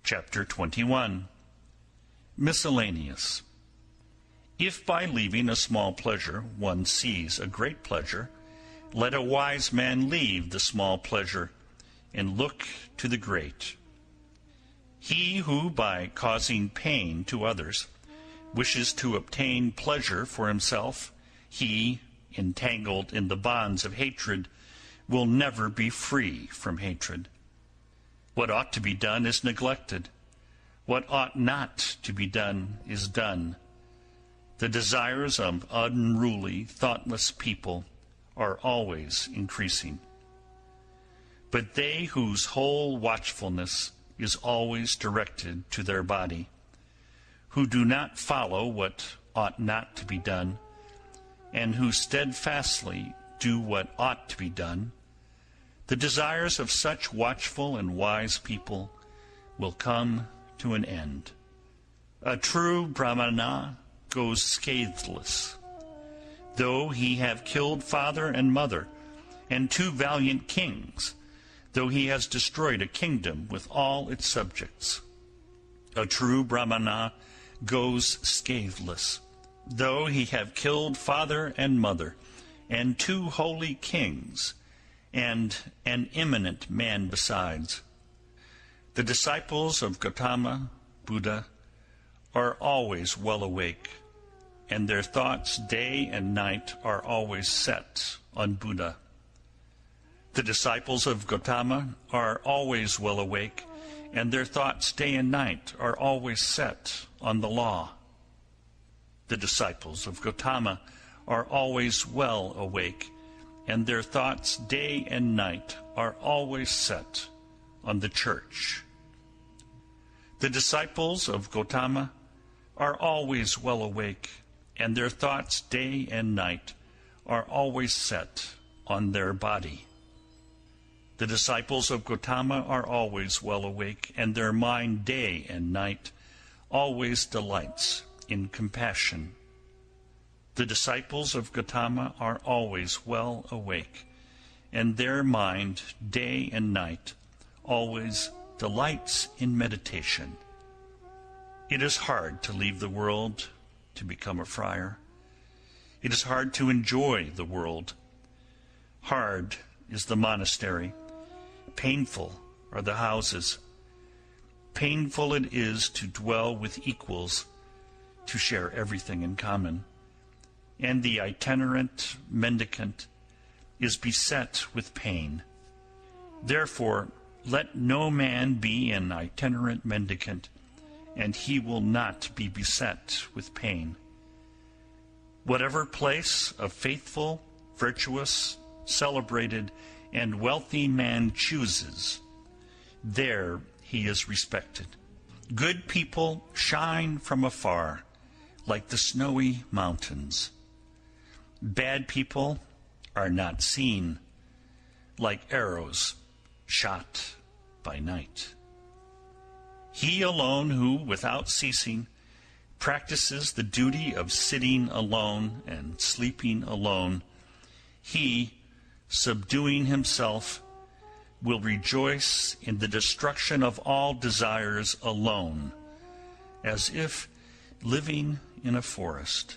Chapter 21. Miscellaneous. If by leaving a small pleasure one sees a great pleasure, let a wise man leave the small pleasure and look to the great. He who, by causing pain to others, wishes to obtain pleasure for himself, he, entangled in the bonds of hatred, will never be free from hatred. What ought to be done is neglected. What ought not to be done is done. The desires of unruly, thoughtless people are always increasing. But they whose whole watchfulness is always directed to their body, who do not follow what ought not to be done, and who steadfastly do what ought to be done, the desires of such watchful and wise people will come to an end. A true Brahmana goes scatheless, though he have killed father and mother, and 2 valiant kings, though he has destroyed a kingdom with all its subjects. A true Brahmana goes scatheless, though he have killed father and mother, and 2 holy kings, and an eminent man besides. The disciples of Gautama, Buddha, are always well awake, and their thoughts day and night are always set on Buddha. The disciples of Gautama are always well awake, and their thoughts day and night are always set on the law. The disciples of Gautama are always well awake, and their thoughts day and night are always set on the church. The disciples of Gautama are always well awake, and their thoughts day and night are always set on their body. The disciples of Gautama are always well awake, and their mind day and night always delights in compassion. The disciples of Gautama are always well awake, and their mind day and night always delights in meditation. It is hard to leave the world to become a friar. It is hard to enjoy the world. Hard is the monastery. Painful are the houses. Painful it is to dwell with equals, to share everything in common. And the itinerant mendicant is beset with pain. Therefore, let no man be an itinerant mendicant, and he will not be beset with pain. Whatever place a faithful, virtuous, celebrated, and wealthy man chooses, there he is respected. Good people shine from afar, like the snowy mountains. Bad people are not seen, like arrows shot by night. He alone who, without ceasing, practices the duty of sitting alone and sleeping alone, he, subduing himself, will rejoice in the destruction of all desires alone, as if living in a forest.